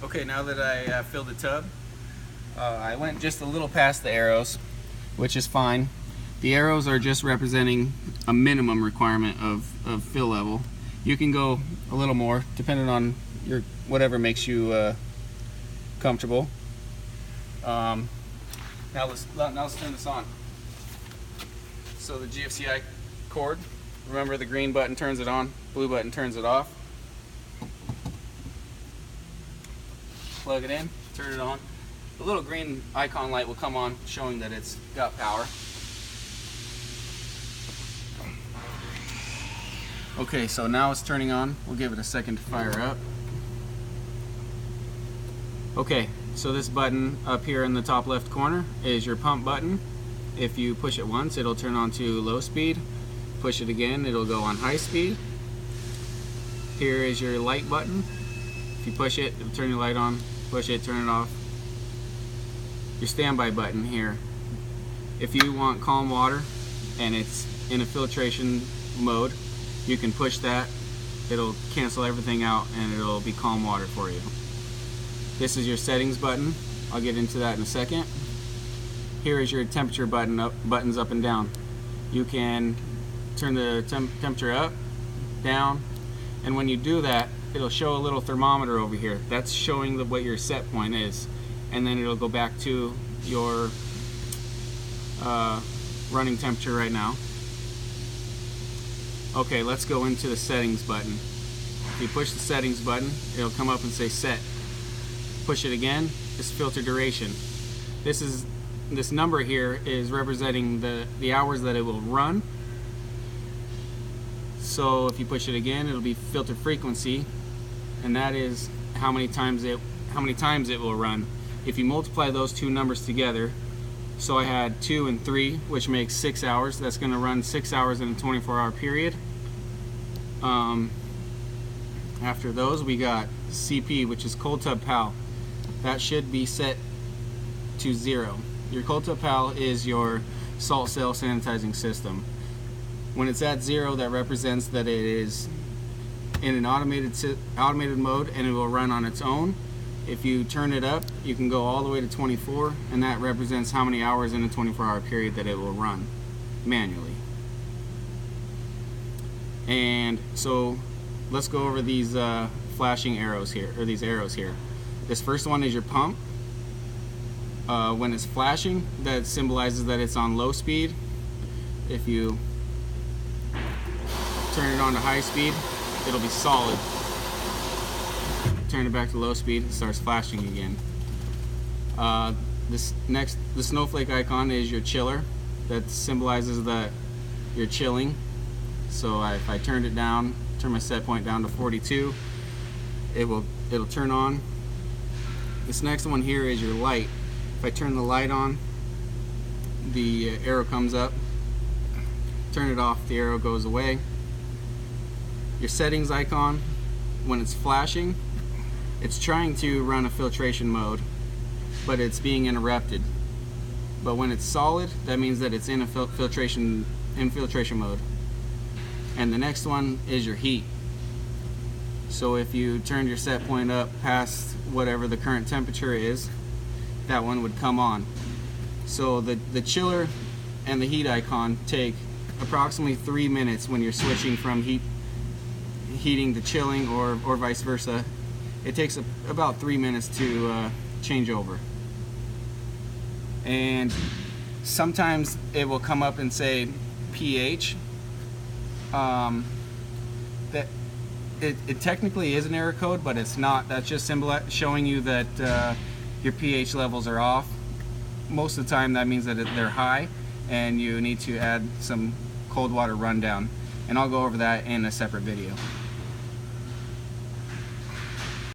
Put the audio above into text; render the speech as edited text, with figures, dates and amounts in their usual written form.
Okay, now that I filled the tub, I went just a little past the arrows, which is fine. The arrows are just representing a minimum requirement of fill level. You can go a little more depending on your whatever makes you comfortable. Now let's turn this on. So the GFCI cord, remember the green button turns it on, blue button turns it off. Plug it in, turn it on. The little green icon light will come on showing that it's got power. Okay, so now it's turning on. We'll give it a second to fire up. Okay, so this button up here in the top left corner is your pump button. If you push it once, it'll turn on to low speed. Push it again, it'll go on high speed. Here is your light button. If you push it, it'll turn your light on. Push it, turn it off. Your standby button here. If you want calm water and it's in a filtration mode, you can push that. It'll cancel everything out and it'll be calm water for you. This is your settings button. I'll get into that in a second. Here is your temperature buttons up and down. You can turn the temperature up, down, and when you do that, it'll show a little thermometer over here. That's showing what your set point is, and then it'll go back to your running temperature right now. Okay, let's go into the settings button. If you push the settings button, it'll come up and say set. Push it again, it's filter duration. This number here is representing the hours that it will run. So if you push it again, it'll be filter frequency, and that is how many times it will run. If you multiply those two numbers together, so I had 2 and 3, which makes 6 hours. That's going to run 6 hours in a 24-hour period. After those, we got CP, which is Coldtub PAL. That should be set to 0. Your Coldtub PAL is your salt cell sanitizing system. When it's at 0, that represents that it is in an automated mode and it will run on its own. If you turn it up, you can go all the way to 24, and that represents how many hours in a 24-hour period that it will run manually. And so let's go over these flashing arrows here, or these arrows here. This first one is your pump. When it's flashing, that symbolizes that it's on low speed. If you turn it on to high speed, it'll be solid. Turn it back to low speed, it starts flashing again. The snowflake icon is your chiller. That symbolizes that you're chilling. So if I turned it down, turn my set point down to 42, it'll turn on. This next one here is your light. If I turn the light on, the arrow comes up. Turn it off, the arrow goes away. Your settings icon, when it's flashing, it's trying to run a filtration mode, but it's being interrupted. But when it's solid, that means that it's in a filtration mode. And the next one is your heat. So if you turned your set point up past whatever the current temperature is, that one would come on. So the chiller and the heat icon take approximately 3 minutes when you're switching from heating to chilling, or vice versa. It takes about 3 minutes to change over. And sometimes it will come up and say pH. That it technically is an error code, but it's not. That's just showing you that your pH levels are off. Most of the time that means that they're high and you need to add some cold water rundown, and I'll go over that in a separate video.